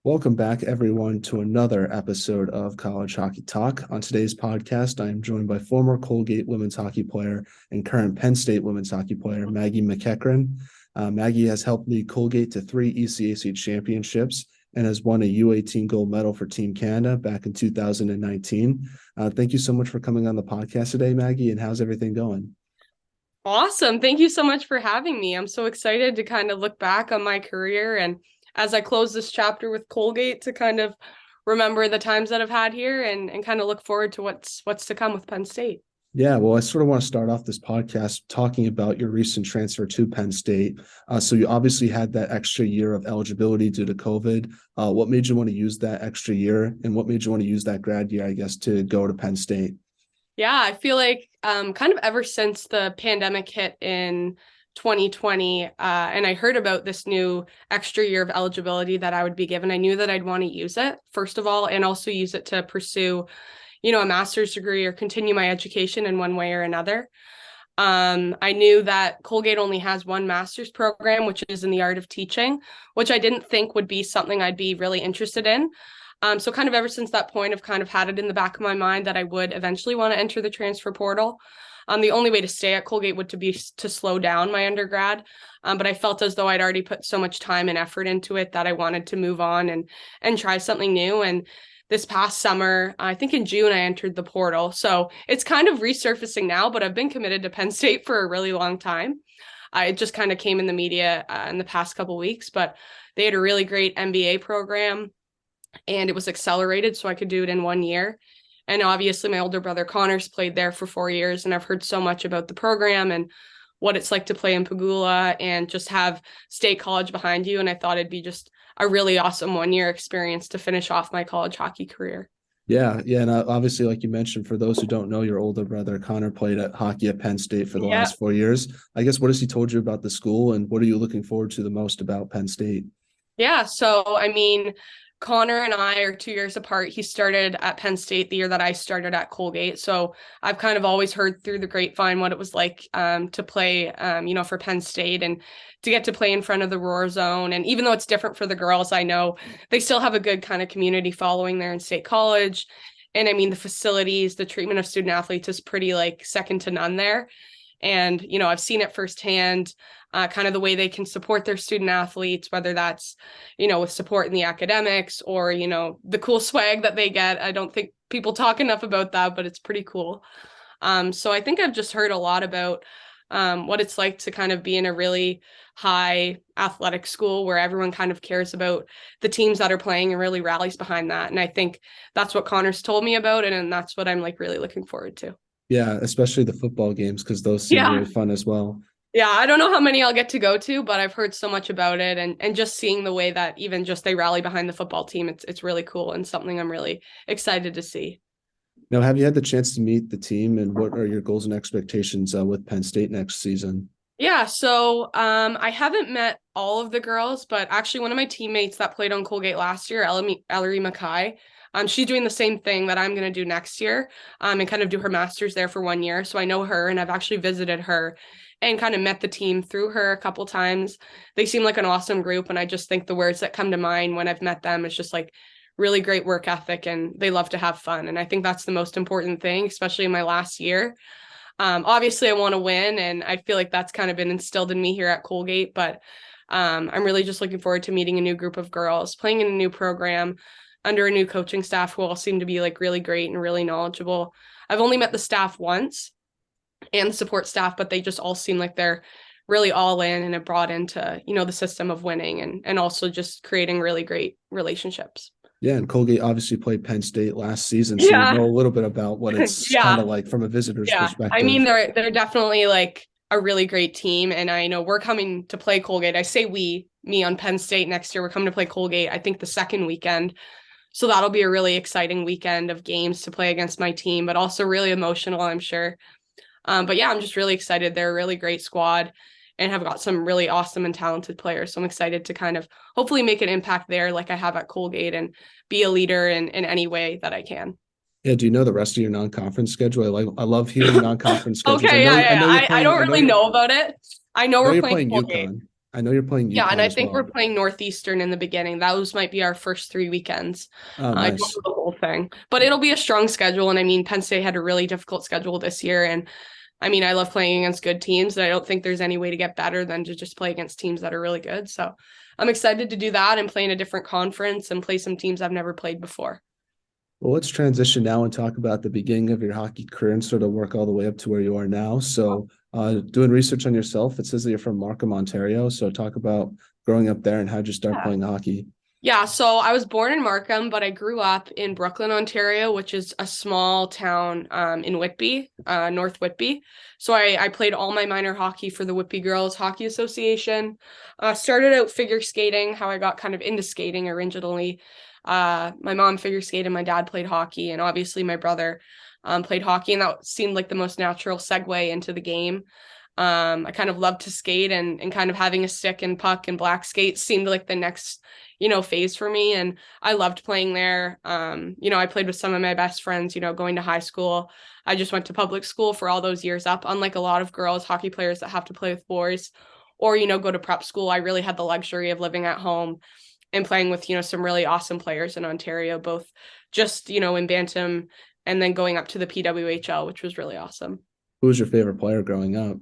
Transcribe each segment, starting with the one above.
Welcome back, everyone, to another episode of College Hockey Talk. On today's podcast, I am joined by former Colgate women's hockey player and current Penn State women's hockey player, Maggie MacEachern. Maggie has helped lead Colgate to 3 ECAC championships and has won a U18 gold medal for Team Canada back in 2019. Thank you so much for coming on the podcast today, Maggie, and how's everything going? Awesome. Thank you so much for having me. I'm so excited to kind of look back on my career and as I close this chapter with Colgate to kind of remember the times that I've had here and kind of look forward to what's to come with Penn State. Yeah, well, I sort of want to start off this podcast talking about your recent transfer to Penn State. So you obviously had that extra year of eligibility due to COVID. What made you want to use that extra year, and what made you want to use that grad year, I guess, to go to Penn State? Yeah, I feel like kind of ever since the pandemic hit in 2020, and I heard about this new extra year of eligibility that I would be given, I knew that I'd want to use it, first of all, and also use it to pursue, a master's degree or continue my education in one way or another. I knew that Colgate only has one master's program, which is in the art of teaching, which I didn't think would be something I'd be really interested in. So kind of ever since that point, I've kind of had it in the back of my mind that I would eventually want to enter the transfer portal. The only way to stay at Colgate would be to slow down my undergrad. But I felt as though I'd already put so much time and effort into it that I wanted to move on and try something new. And this past summer, I think in June, I entered the portal. So it's kind of resurfacing now, but I've been committed to Penn State for a really long time. It just kind of came in the media in the past couple of weeks, but they had a really great MBA program and it was accelerated so I could do it in 1 year. And obviously my older brother Connor's played there for 4 years and I've heard so much about the program and what it's like to play in Pagula and just have State College behind you. And I thought it'd be just a really awesome 1 year experience to finish off my college hockey career. Yeah, and obviously, like you mentioned, for those who don't know, your older brother Connor played at hockey at Penn State for the Yeah. last 4 years. I guess what has he told you about the school, and what are you looking forward to the most about Penn State? Yeah. So, I mean, Connor and I are 2 years apart. He started at Penn State the year that I started at Colgate. So I've kind of always heard through the grapevine what it was like to play, for Penn State and to get to play in front of the Roar Zone. And even though it's different for the girls, I know they still have a good kind of community following there in State College. And I mean, the facilities, the treatment of student athletes is pretty like second to none there. And, I've seen it firsthand, kind of the way they can support their student athletes, whether that's, with support in the academics or, the cool swag that they get. I don't think people talk enough about that, but it's pretty cool. So I think I've just heard a lot about what it's like to kind of be in a really high athletic school where everyone kind of cares about the teams that are playing and really rallies behind that. And I think that's what Connor's told me about it. And that's what I'm like really looking forward to. Yeah, especially the football games because those seem Yeah. really fun as well. Yeah, I don't know how many I'll get to go to, but I've heard so much about it and just seeing the way that even just they rally behind the football team, it's really cool and something I'm really excited to see. Now, have you had the chance to meet the team, and what are your goals and expectations with Penn State next season? Yeah, so I haven't met all of the girls, but actually one of my teammates that played on Colgate last year, Ellery Mackay, she's doing the same thing that I'm going to do next year and kind of do her master's there for 1 year. So I know her and I've actually visited her and kind of met the team through her a couple times. They seem like an awesome group. And I just think the words that come to mind when I've met them is just like really great work ethic and they love to have fun. And I think that's the most important thing, especially in my last year. Obviously, I want to win, and I feel like that's kind of been instilled in me here at Colgate. But I'm really just looking forward to meeting a new group of girls, playing in a new program under a new coaching staff who all seem to be like really great and really knowledgeable. I've only met the staff once and the support staff, but they just all seem like they're really all in and have brought into, the system of winning and also just creating really great relationships. Yeah, and Colgate obviously played Penn State last season, so you Yeah. know a little bit about what it's kind Yeah. of like from a visitor's Yeah. I mean, perspective. they're definitely like a really great team. And I know we're coming to play Colgate. I say me on Penn State next year, we're coming to play Colgate, I think the second weekend. So that'll be a really exciting weekend of games to play against my team, but also really emotional, I'm sure. But yeah, I'm just really excited. They're a really great squad and have got some really awesome and talented players. So I'm excited to kind of hopefully make an impact there like I have at Colgate and be a leader in any way that I can. Yeah, do you know the rest of your non-conference schedule? I love hearing non-conference schedules. Okay, yeah, I yeah. know you're I playing. don't really know about it. I know I know we're you're playing playing Colgate. UConn. I know you're playing Yeah, and UConn I as think we're well. playing Northeastern in the beginning. Those might be our first 3 weekends. Oh, I don't know nice. the whole thing, but it'll be a strong schedule. And I mean, Penn State had a really difficult schedule this year. And I mean, I love playing against good teams. And I don't think there's any way to get better than to just play against teams that are really good. So I'm excited to do that and play in a different conference and play some teams I've never played before. Well, let's transition now and talk about the beginning of your hockey career and sort of work all the way up to where you are now. So, doing research on yourself, it says that you're from Markham, Ontario. So, talk about growing up there and how'd you start Yeah. playing hockey? Yeah, so I was born in Markham, but I grew up in Brooklyn, Ontario, which is a small town in Whitby, North Whitby. So I played all my minor hockey for the Whitby Girls Hockey Association. Started out figure skating, how I got kind of into skating originally. My mom figure skated, my dad played hockey, and obviously my brother played hockey, and that seemed like the most natural segue into the game. I kind of loved to skate and kind of having a stick and puck and black skates seemed like the next, phase for me. And I loved playing there. I played with some of my best friends, going to high school. I just went to public school for all those years up, unlike a lot of girls hockey players that have to play with boys or, go to prep school. I really had the luxury of living at home and playing with, some really awesome players in Ontario, both just, in Bantam and then going up to the PWHL, which was really awesome. Who was your favorite player growing up?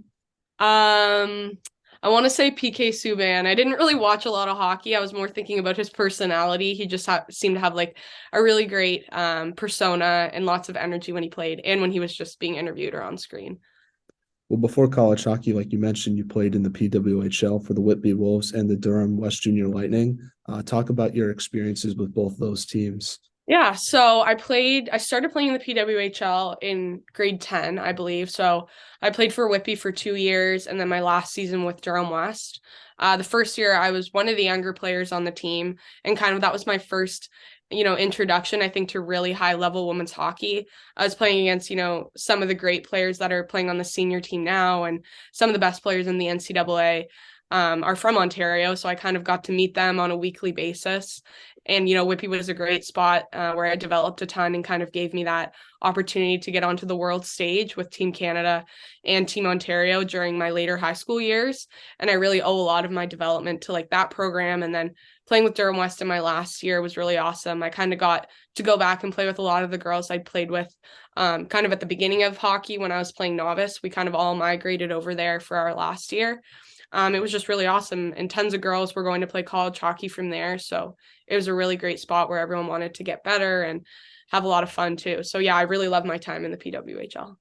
Um, I want to say PK Subban. I didn't really watch a lot of hockey. I was more thinking about his personality. He just seemed to have like a really great persona and lots of energy when he played and when he was just being interviewed or on screen. Well, before college hockey, like you mentioned, you played in the PWHL for the Whitby Wolves and the Durham West Junior Lightning. Talk about your experiences with both those teams. Yeah, so I started playing in the PWHL in grade 10, I believe. So I played for Whitby for 2 years and then my last season with Durham West. The first year I was one of the younger players on the team and kind of that was my first, introduction, I think, to really high level women's hockey. I was playing against, some of the great players that are playing on the senior team now and some of the best players in the NCAA. Are from Ontario, so I kind of got to meet them on a weekly basis. And, Whitby was a great spot where I developed a ton and kind of gave me that opportunity to get onto the world stage with Team Canada and Team Ontario during my later high school years. And I really owe a lot of my development to like that program. And then playing with Durham West in my last year was really awesome. I kind of got to go back and play with a lot of the girls I'd played with kind of at the beginning of hockey when I was playing novice. We kind of all migrated over there for our last year. It was just really awesome. And tons of girls were going to play college hockey from there. So it was a really great spot where everyone wanted to get better and have a lot of fun too. So yeah, I really love my time in the PWHL.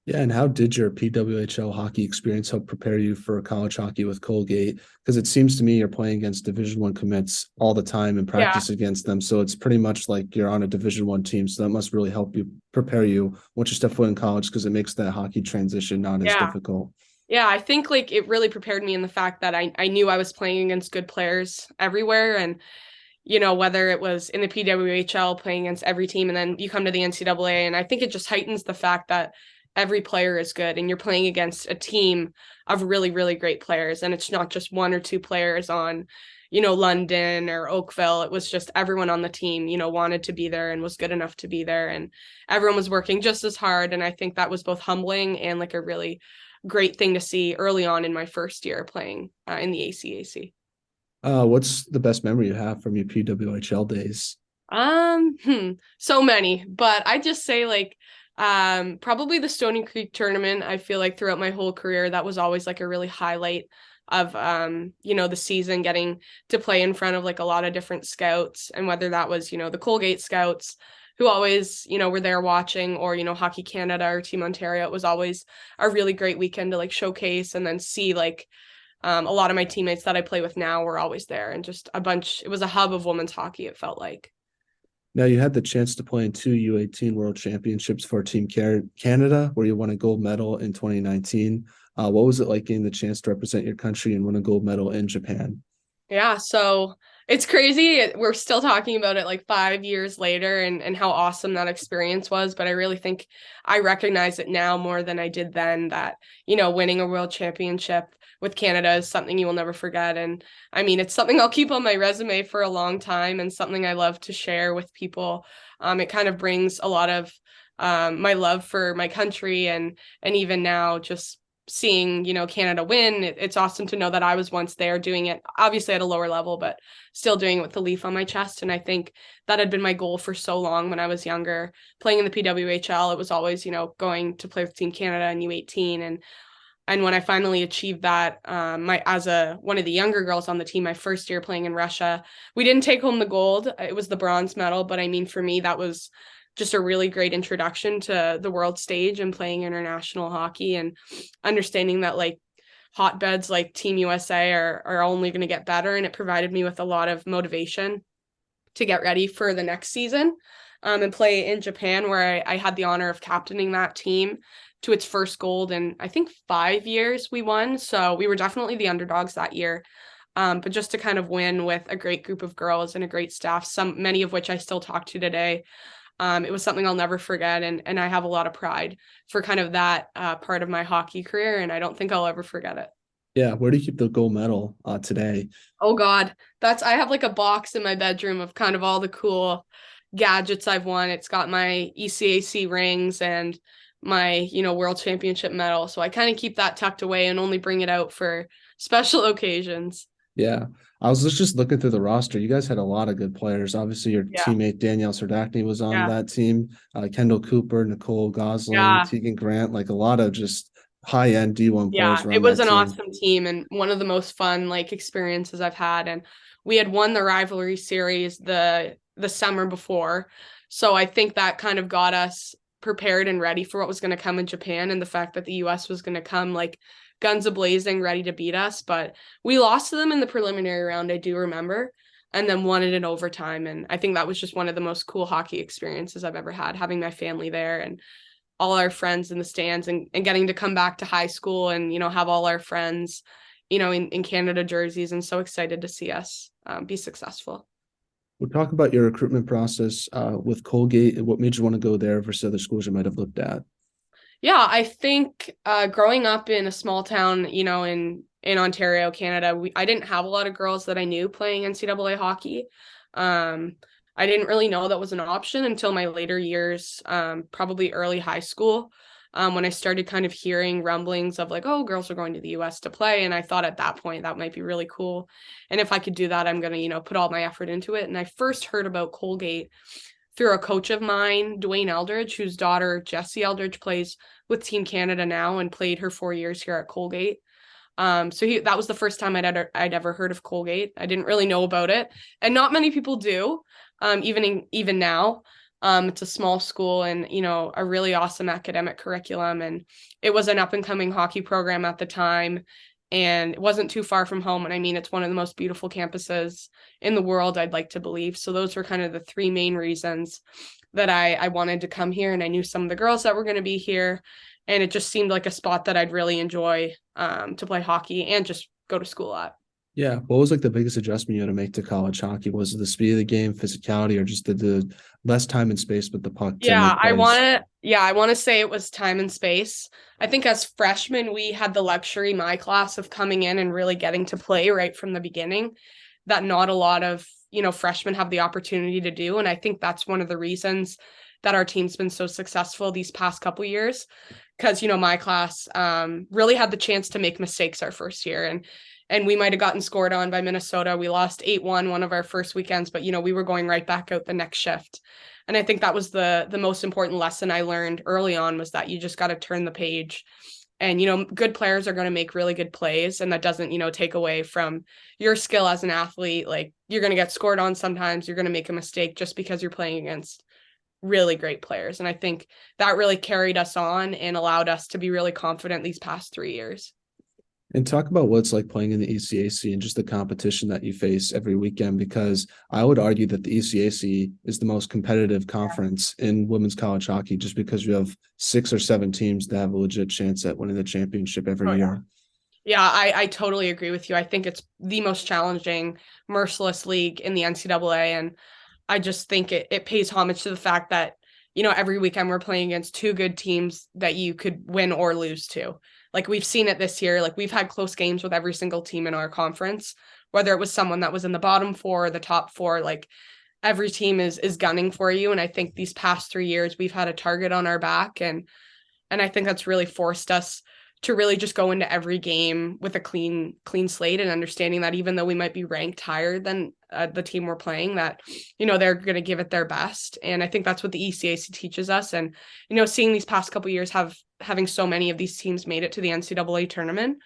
Yeah, and how did your PWHL hockey experience help prepare you for college hockey with Colgate? Because it seems to me you're playing against Division I commits all the time and Yeah. practice against them. So it's pretty much like you're on a Division I team. So that must really help you prepare you once you step foot in college because it makes that hockey transition not as Yeah. difficult. Yeah, I think like it really prepared me in the fact that I knew I was playing against good players everywhere. And, whether it was in the PWHL playing against every team and then you come to the NCAA. And I think it just heightens the fact that every player is good and you're playing against a team of really, really great players. And it's not just one or two players on, London or Oakville. It was just everyone on the team, wanted to be there and was good enough to be there. And everyone was working just as hard. And I think that was both humbling and like a really great thing to see early on in my first year playing in the ACAC. What's the best memory you have from your PWHL days? So many, but I just say like probably the Stony Creek tournament. I feel like throughout my whole career, that was always like a really highlight of the season, getting to play in front of like a lot of different scouts, and whether that was, the Colgate scouts who always, were there watching, or, Hockey Canada or Team Ontario. It was always a really great weekend to like showcase and then see like a lot of my teammates that I play with now were always there, and just it was a hub of women's hockey, it felt like. Now, you had the chance to play in two U18 World Championships for Team Canada, where you won a gold medal in 2019. What was it like getting the chance to represent your country and win a gold medal in Japan? Yeah, so it's crazy. We're still talking about it like 5 years later and how awesome that experience was. But I really think I recognize it now more than I did then, that, winning a world championship with Canada is something you will never forget. And I mean, it's something I'll keep on my resume for a long time and something I love to share with people. It kind of brings a lot of my love for my country and even now just seeing, Canada win. It's awesome to know that I was once there doing it, obviously at a lower level, but still doing it with the leaf on my chest. And I think that had been my goal for so long when I was younger. Playing in the PWHL, it was always, going to play with Team Canada and U18. And when I finally achieved that, one of the younger girls on the team, my first year playing in Russia, we didn't take home the gold. It was the bronze medal, but I mean, for me, that was just a really great introduction to the world stage and playing international hockey and understanding that like hotbeds like Team USA are only going to get better. And it provided me with a lot of motivation to get ready for the next season and play in Japan, where I had the honor of captaining that team to its first gold in, I think, 5 years we won. So we were definitely the underdogs that year. But just to kind of win with a great group of girls and a great staff, many of which I still talk to today, it was something I'll never forget. And I have a lot of pride for kind of that part of my hockey career. And I don't think I'll ever forget it. Yeah, where do you keep the gold medal today? Oh God, I have like a box in my bedroom of kind of all the cool gadgets I've won. It's got my ECAC rings and my, world championship medal. So I kind of keep that tucked away and only bring it out for special occasions. Yeah, I was just looking through the roster. You guys had a lot of good players. Obviously, your Yeah. teammate Danielle Serdachny was on Yeah. that team. Kendall Cooper, Nicole Gosling, Yeah. Tegan Grant, like a lot of just high-end D1 players Yeah. were It on was that an team. awesome team and one of the most fun like experiences I've had. And we had won the rivalry series the summer before. So I think that kind of got us prepared and ready for what was going to come in Japan, and the fact that the US was going to come like guns a-blazing, ready to beat us. But we lost to them in the preliminary round, I do remember, and then won it in overtime. And I think that was just one of the most cool hockey experiences I've ever had, having my family there and all our friends in the stands, and getting to come back to high school and, have all our friends, in Canada jerseys, and so excited to see us be successful. We'll talk about your recruitment process with Colgate and what made you want to go there versus other schools you might have looked at. Yeah, I think growing up in a small town, in Ontario, Canada, I didn't have a lot of girls that I knew playing NCAA hockey. Um, I didn't really know that was an option until my later years, probably early high school, when I started kind of hearing rumblings of like, oh, girls are going to the US to play. And I thought at that point that might be really cool. And if I could do that, I'm going to, put all my effort into it. And I first heard about Colgate through a coach of mine, Dwayne Eldridge, whose daughter, Jessie Eldridge, plays with Team Canada now and played her 4 years here at Colgate. So that was the first time I'd ever heard of Colgate. I didn't really know about it, and not many people do. Even now, it's a small school and a really awesome academic curriculum, and it was an up and coming hockey program at the time, and it wasn't too far from home. And I mean, it's one of the most beautiful campuses in the world, I'd like to believe. So those were kind of the three main reasons that I wanted to come here, and I knew some of the girls that were going to be here, and it just seemed like a spot that I'd really enjoy to play hockey and just go to school at. Yeah. What was like the biggest adjustment you had to make to college hockey? Was it the speed of the game, physicality, or just the less time and space with the puck to make plays? I want to say it was time and space. I think as freshmen, we had the luxury, my class, of coming in and really getting to play right from the beginning that not a lot of, freshmen have the opportunity to do. And I think that's one of the reasons that our team's been so successful these past couple years, because, my class really had the chance to make mistakes our first year. And we might have gotten scored on by Minnesota. We lost 8-1 one of our first weekends, but, we were going right back out the next shift. And I think that was the most important lesson I learned early on, was that you just got to turn the page. And, good players are going to make really good plays. And that doesn't, take away from your skill as an athlete. Like, you're going to get scored on sometimes. You're going to make a mistake just because you're playing against really great players. And I think that really carried us on and allowed us to be really confident these past 3 years. And talk about what it's like playing in the ECAC and just the competition that you face every weekend, because I would argue that the ECAC is the most competitive conference in women's college hockey, just because you have 6 or 7 teams that have a legit chance at winning the championship every year. Yeah, I totally agree with you. I think it's the most challenging, merciless league in the NCAA. And I just think it pays homage to the fact that, every weekend we're playing against 2 good teams that you could win or lose to. Like, we've seen it this year. Like, we've had close games with every single team in our conference, whether it was someone that was in the bottom 4 or the top 4. Like, every team is gunning for you. And I think these past 3 years we've had a target on our back, and I think that's really forced us to really just go into every game with a clean slate and understanding that even though we might be ranked higher than the team we're playing, that, they're going to give it their best. And I think that's what the ECAC teaches us. And, seeing these past couple of years having so many of these teams made it to the NCAA tournament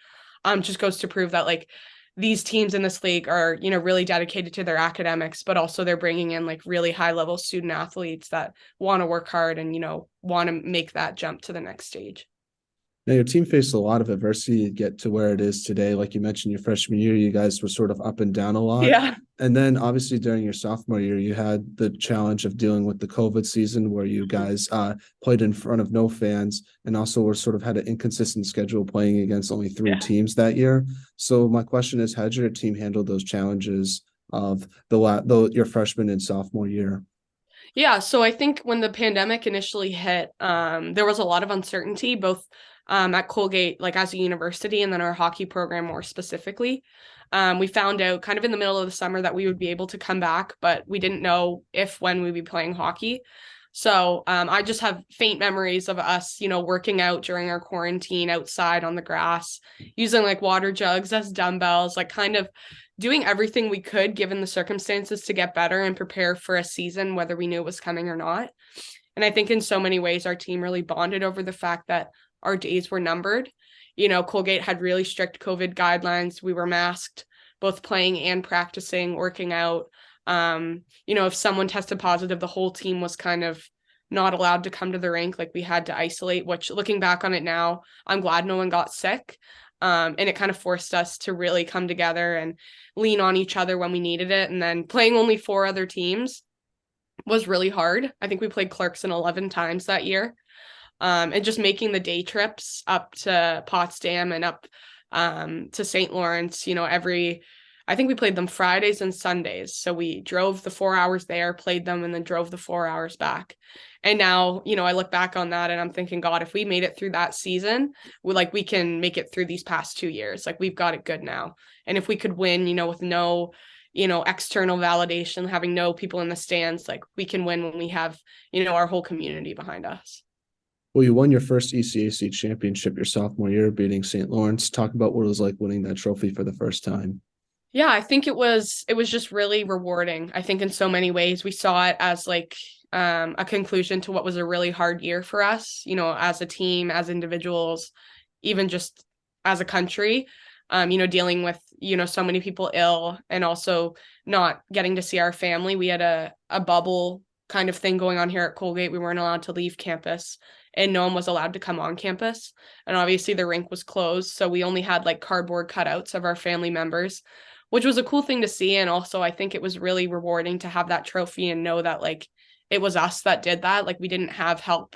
just goes to prove that like these teams in this league are, really dedicated to their academics, but also they're bringing in like really high level student athletes that want to work hard and, want to make that jump to the next stage. Now, your team faced a lot of adversity to get to where it is today. Like you mentioned, your freshman year, you guys were sort of up and down a lot. Yeah. And then obviously during your sophomore year, you had the challenge of dealing with the COVID season where you guys played in front of no fans and also were sort of had an inconsistent schedule playing against only three teams that year. So my question is, how did your team handle those challenges of your freshman and sophomore year? Yeah, so I think when the pandemic initially hit, there was a lot of uncertainty, both at Colgate, like as a university, and then our hockey program more specifically. We found out kind of in the middle of the summer that we would be able to come back, but we didn't know when we'd be playing hockey. So I just have faint memories of us, working out during our quarantine outside on the grass, using like water jugs as dumbbells, like kind of doing everything we could given the circumstances to get better and prepare for a season, whether we knew it was coming or not. And I think in so many ways, our team really bonded over the fact that our days were numbered. Colgate had really strict COVID guidelines. We were masked, both playing and practicing, working out. If someone tested positive, the whole team was kind of not allowed to come to the rink. Like we had to isolate, which looking back on it now, I'm glad no one got sick. And it kind of forced us to really come together and lean on each other when we needed it. And then playing only 4 other teams was really hard. I think we played Clarkson 11 times that year. And just making the day trips up to Potsdam and up to St. Lawrence, I think we played them Fridays and Sundays. So we drove the 4 hours there, played them, and then drove the 4 hours back. And now, I look back on that and I'm thinking, God, if we made it through that season, we can make it through these past 2 years. Like we've got it good now. And if we could win, with no, external validation, having no people in the stands, like we can win when we have, our whole community behind us. Well, you won your first ECAC championship your sophomore year, beating St. Lawrence. Talk about what it was like winning that trophy for the first time. Yeah, I think it was just really rewarding. I think in so many ways we saw it as like a conclusion to what was a really hard year for us, as a team, as individuals, even just as a country, dealing with, so many people ill and also not getting to see our family. We had a bubble kind of thing going on here at Colgate. We weren't allowed to leave campus and no one was allowed to come on campus. And obviously the rink was closed. So we only had like cardboard cutouts of our family members, which was a cool thing to see. And also I think it was really rewarding to have that trophy and know that like it was us that did that. Like we didn't have help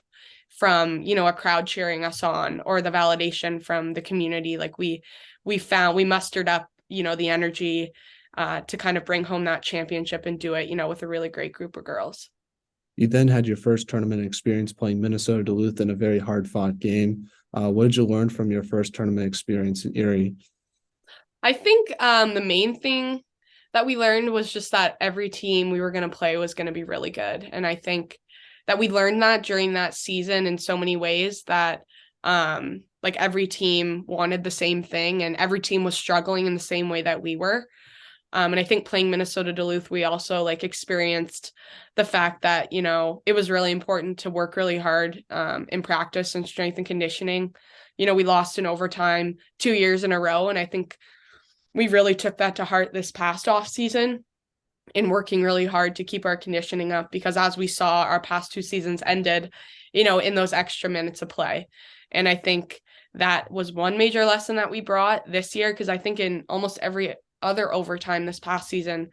from, a crowd cheering us on or the validation from the community. Like we mustered up, the energy to kind of bring home that championship and do it, with a really great group of girls. You then had your first tournament experience playing Minnesota Duluth in a very hard-fought game. What did you learn from your first tournament experience in Erie? I think the main thing that we learned was just that every team we were going to play was going to be really good. And I think that we learned that during that season in so many ways that like every team wanted the same thing and every team was struggling in the same way that we were. And I think playing Minnesota Duluth, we also like experienced the fact that, it was really important to work really hard in practice and strength and conditioning. We lost in overtime 2 years in a row. And I think we really took that to heart this past off season in working really hard to keep our conditioning up, because as we saw, our past 2 seasons ended, in those extra minutes of play. And I think that was one major lesson that we brought this year, because I think in almost every other overtime this past season,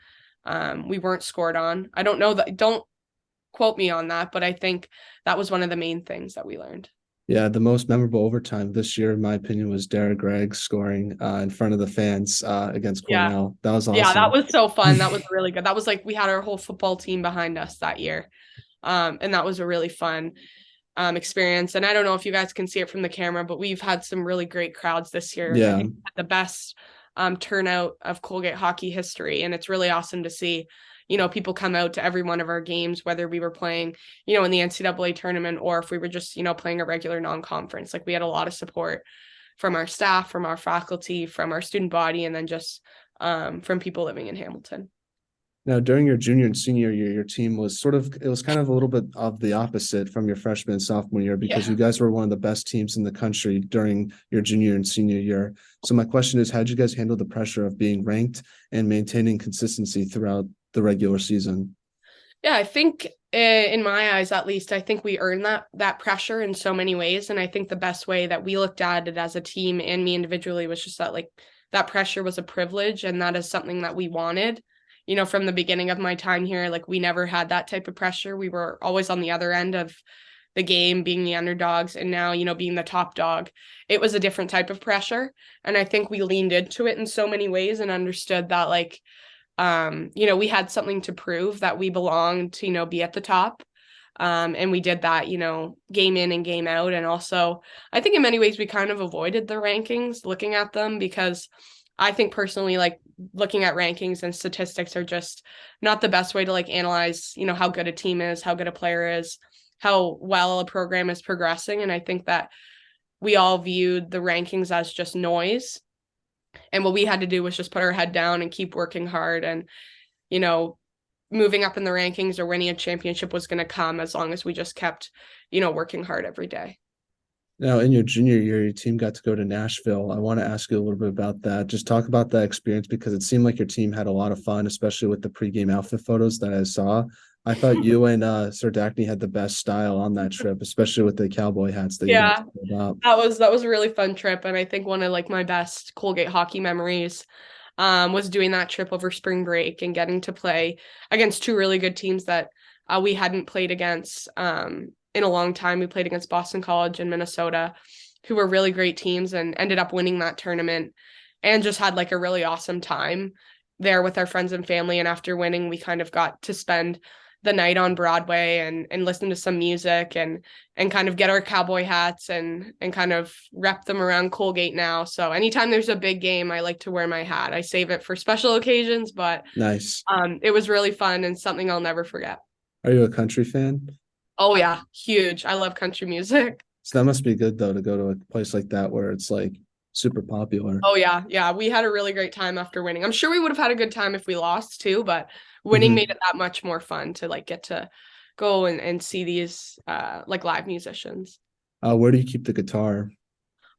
we weren't scored on. I don't know that, don't quote me on that, but I think that was one of the main things that we learned. Yeah, the most memorable overtime this year, in my opinion, was Derek Gregg scoring in front of the fans against Cornell. That was awesome. Yeah, that was so fun. That was really good. That was like we had our whole football team behind us that year. And that was a really fun experience. And I don't know if you guys can see it from the camera, but we've had some really great crowds this year. Yeah. I think the best turnout of Colgate hockey history. And it's really awesome to see, people come out to every one of our games, whether we were playing, in the NCAA tournament or if we were just, playing a regular non-conference. Like we had a lot of support from our staff, from our faculty, from our student body, and then just from people living in Hamilton. Now, during your junior and senior year, your team was it was kind of a little bit of the opposite from your freshman and sophomore year because Yeah. you guys were one of the best teams in the country during your junior and senior year. So my question is, how did you guys handle the pressure of being ranked and maintaining consistency throughout the regular season? Yeah, I think in my eyes, at least, I think we earned that pressure in so many ways. And I think the best way that we looked at it as a team and me individually was just that that pressure was a privilege, and that is something that we wanted. From the beginning of my time here, we never had that type of pressure. We were always on the other end of the game, being the underdogs, and now, being the top dog. It was a different type of pressure. And I think we leaned into it in so many ways and understood that we had something to prove, that we belonged to, be at the top. And we did that, game in and game out. And also, I think in many ways we kind of avoided the rankings, looking at them, because I think personally, looking at rankings and statistics are just not the best way to analyze, how good a team is, how good a player is, how well a program is progressing. And I think that we all viewed the rankings as just noise. And what we had to do was just put our head down and keep working hard. And, moving up in the rankings or winning a championship was going to come as long as we just kept, working hard every day. Now, in your junior year, your team got to go to Nashville. I want to ask you a little bit about that. Just talk about that experience, because it seemed like your team had a lot of fun, especially with the pregame outfit photos that I saw. I thought you and Sir Dackney had the best style on that trip, especially with the cowboy hats that you guys Yeah, pulled up. that was a really fun trip. And I think one of my best Colgate hockey memories was doing that trip over spring break and getting to play against two really good teams that we hadn't played against in a long time. We played against Boston College and Minnesota, who were really great teams, and ended up winning that tournament, and just had a really awesome time there with our friends and family. And after winning, we kind of got to spend the night on Broadway and listen to some music and kind of get our cowboy hats and kind of rep them around Colgate now. So anytime there's a big game, I like to wear my hat. I save it for special occasions, but Nice. it was really fun and something I'll never forget. Are you a country fan? Oh yeah, huge. I love country music. So that must be good though, to go to a place like that where it's super popular. Oh yeah, yeah. We had a really great time after winning. I'm sure we would have had a good time if we lost too, but winning Mhm. made it that much more fun to get to go and see these live musicians. Where do you keep the guitar?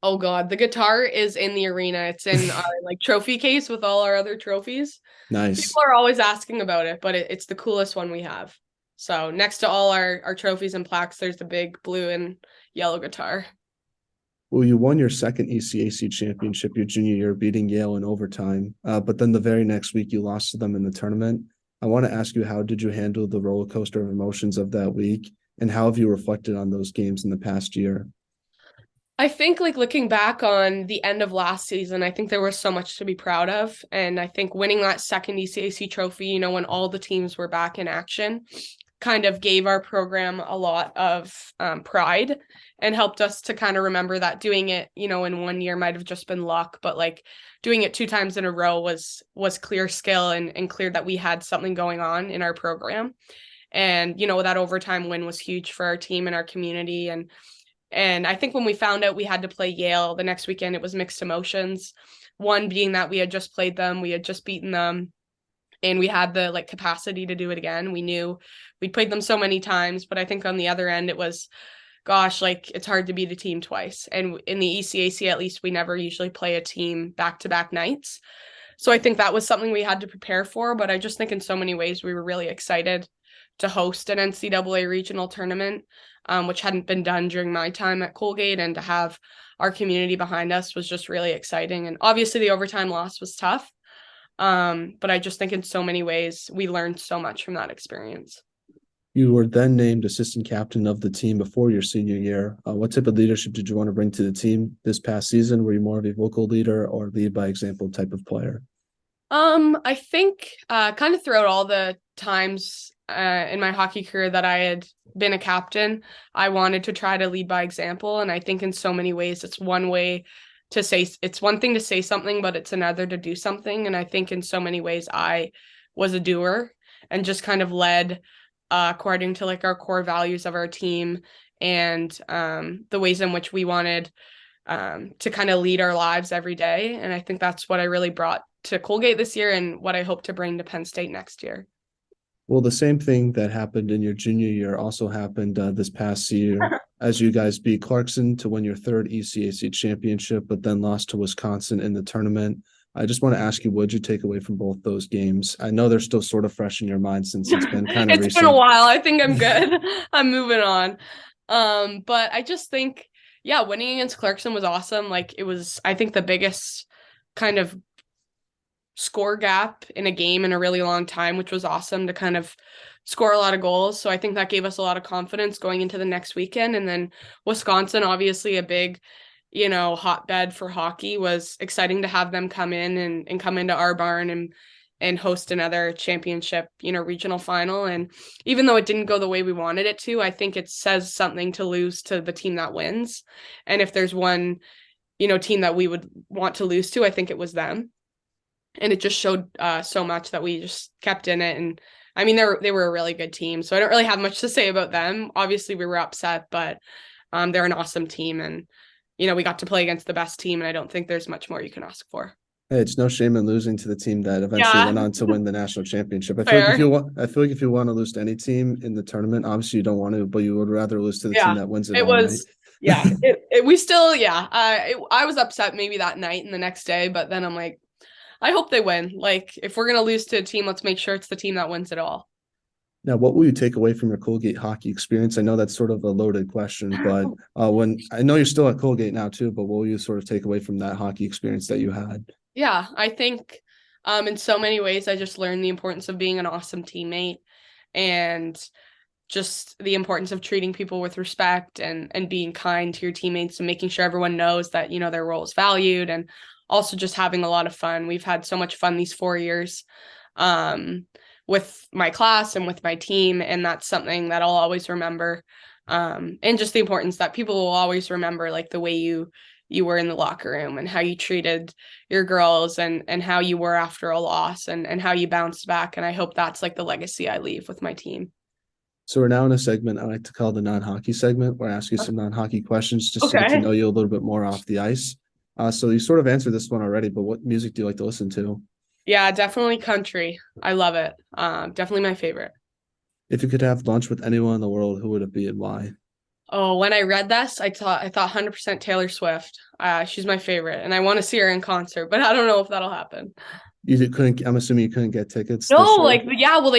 Oh God, the guitar is in the arena. It's in our trophy case with all our other trophies. Nice. People are always asking about it, but it's the coolest one we have. So next to all our trophies and plaques, there's the big blue and yellow guitar. Well, you won your second ECAC championship your junior year, beating Yale in overtime. But then the very next week, you lost to them in the tournament. I want to ask you, how did you handle the roller coaster of emotions of that week? And how have you reflected on those games in the past year? I think looking back on the end of last season, I think there was so much to be proud of. And I think winning that second ECAC trophy, when all the teams were back in action, kind of gave our program a lot of pride and helped us to kind of remember that doing it, in one year might have just been luck, but doing it two times in a row was clear skill and clear that we had something going on in our program. And, that overtime win was huge for our team and our community. And I think when we found out we had to play Yale the next weekend, it was mixed emotions. One being that we had just played them, we had just beaten them, and we had the capacity to do it again. We knew we'd played them so many times, but I think on the other end, it was, gosh, it's hard to beat a team twice. And in the ECAC, at least, we never usually play a team back-to-back nights. So I think that was something we had to prepare for. But I just think in so many ways, we were really excited to host an NCAA regional tournament, which hadn't been done during my time at Colgate, and to have our community behind us was just really exciting. And obviously the overtime loss was tough. But I just think in so many ways, we learned so much from that experience. You were then named assistant captain of the team before your senior year. What type of leadership did you want to bring to the team this past season? Were you more of a vocal leader or lead by example type of player? I think kind of throughout all the times in my hockey career that I had been a captain, I wanted to try to lead by example. And I think in so many ways, it's one thing to say something, but it's another to do something. And I think in so many ways, I was a doer and just kind of led according to our core values of our team and the ways in which we wanted to kind of lead our lives every day. And I think that's what I really brought to Colgate this year and what I hope to bring to Penn State next year. Well, the same thing that happened in your junior year also happened this past year as you guys beat Clarkson to win your third ECAC championship, but then lost to Wisconsin in the tournament. I just want to ask you, what did you take away from both those games? I know they're still sort of fresh in your mind since it's been kind of It's recent. been a while. I think I'm good. I'm moving on. But I just think, yeah, winning against Clarkson was awesome. Like it was, I think, the biggest kind of score gap in a game in a really long time, which was awesome to kind of score a lot of goals. So I think that gave us a lot of confidence going into the next weekend. And then Wisconsin, obviously a big, hotbed for hockey, was exciting to have them come in and come into our barn and host another championship, regional final. And even though it didn't go the way we wanted it to, I think it says something to lose to the team that wins. And if there's one, team that we would want to lose to, I think it was them. And it just showed so much that we just kept in it. And I mean, they were a really good team. So I don't really have much to say about them. Obviously, we were upset, but they're an awesome team. And, we got to play against the best team. And I don't think there's much more you can ask for. Hey, it's no shame in losing to the team that eventually went on to win the national championship. I feel like if you want to lose to any team in the tournament, obviously you don't want to, but you would rather lose to the team that wins it. I was upset maybe that night and the next day, but then I'm like, I hope they win. Like, if we're going to lose to a team, let's make sure it's the team that wins it all. Now, what will you take away from your Colgate hockey experience? I know that's sort of a loaded question, but when I know you're still at Colgate now too, but what will you sort of take away from that hockey experience that you had? Yeah, I think in so many ways, I just learned the importance of being an awesome teammate and just the importance of treating people with respect and being kind to your teammates and making sure everyone knows that, their role is valued, and also just having a lot of fun. We've had so much fun these 4 years with my class and with my team, and that's something that I'll always remember. And just the importance that people will always remember, like the way you were in the locker room and how you treated your girls and how you were after a loss and how you bounced back. And I hope that's like the legacy I leave with my team. So we're now in a segment I like to call the non-hockey segment, where I ask you some non-hockey questions just to get to know you a little bit more off the ice. So you sort of answered this one already, but what music do you like to listen to? Yeah, definitely country. I love it. Definitely my favorite. If you could have lunch with anyone in the world, who would it be and why? Oh, when I read this, I thought 100% Taylor Swift. She's my favorite, and I want to see her in concert, but I don't know if that'll happen. You couldn't. I'm assuming you couldn't get tickets. No,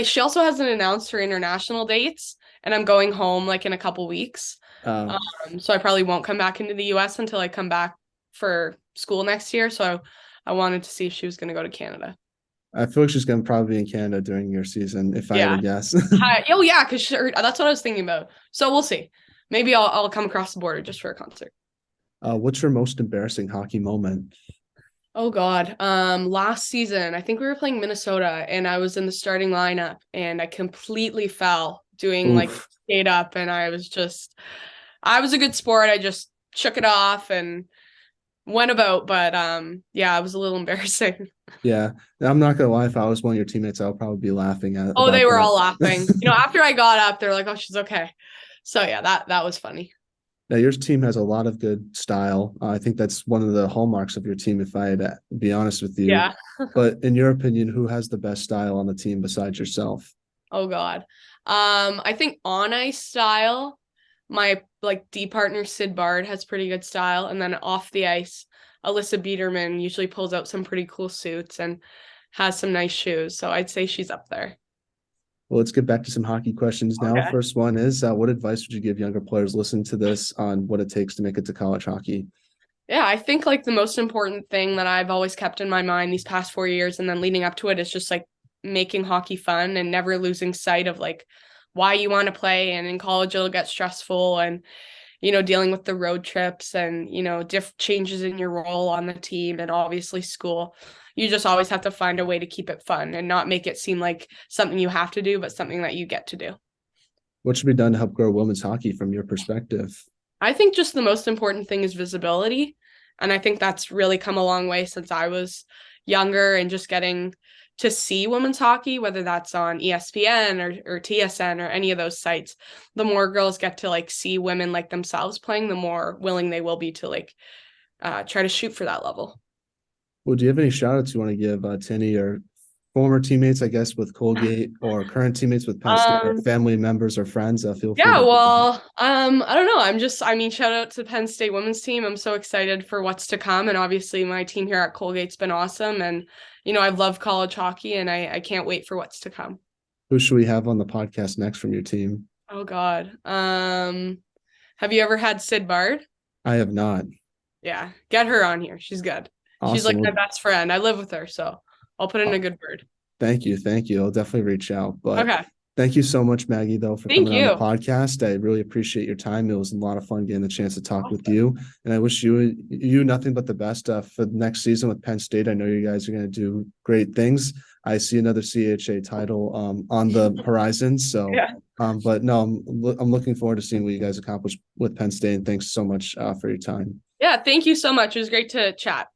she also hasn't announced her international dates, and I'm going home like in a couple weeks. So I probably won't come back into the US until I come back for school next year. So I wanted to see if she was going to go to Canada. I feel like she's going to probably be in Canada during your season, if I had to guess. Because that's what I was thinking about. So we'll see. Maybe I'll come across the border just for a concert. What's your most embarrassing hockey moment? Oh God. Last season, I think we were playing Minnesota and I was in the starting lineup and I completely fell doing like skate up, and I was a good sport. I just shook it off and went about, but it was a little embarrassing. Yeah. I'm not gonna lie, if I was one of your teammates, I would probably be laughing at they were all laughing. After I got up, they're like, oh, she's okay. So yeah, that was funny. Now, your team has a lot of good style. I think that's one of the hallmarks of your team, if I had to be honest with you. Yeah. But in your opinion, who has the best style on the team besides yourself? Oh God. I think on ice style, my D partner Sid Bard has pretty good style, and then off the ice, Alyssa Biederman usually pulls out some pretty cool suits and has some nice shoes. So I'd say she's up there. Well, let's get back to some hockey questions now. Okay. First one is, what advice would you give younger players listening to this on what it takes to make it to college hockey? Yeah, I think the most important thing that I've always kept in my mind these past 4 years and then leading up to it is just making hockey fun and never losing sight of why you want to play. And in college, it'll get stressful and, dealing with the road trips and, changes in your role on the team and obviously school. You just always have to find a way to keep it fun and not make it seem like something you have to do, but something that you get to do. What should be done to help grow women's hockey from your perspective? I think just the most important thing is visibility. And I think that's really come a long way since I was younger, and just getting to see women's hockey, whether that's on ESPN or TSN or any of those sites. The more girls get to see women like themselves playing, the more willing they will be to try to shoot for that level. Well, do you have any shout outs you want to give to any or former teammates, I guess, with Colgate or current teammates with Penn State or Um, family members or friends? Feel free yeah, to. well, I don't know. I mean, shout out to the Penn State women's team. I'm so excited for what's to come. And obviously my team here at Colgate's been awesome. And, I've loved college hockey and I can't wait for what's to come. Who should we have on the podcast next from your team? Oh God. Have you ever had Sid Bard? I have not. Yeah, get her on here. She's good. She's like Awesome. my best friend. I live with her, so I'll put in a good word. Thank you. Thank you. I'll definitely reach out. But Okay. thank you so much, Maggie, though, for Thank coming on the you. podcast. I really appreciate your time. It was a lot of fun getting the chance to talk with you. And I wish you nothing but the best for the next season with Penn State. I know you guys are going to do great things. I see another CHA title on the horizon. So, Yeah. But no, I'm looking forward to seeing what you guys accomplish with Penn State. And thanks so much for your time. Yeah, thank you so much. It was great to chat.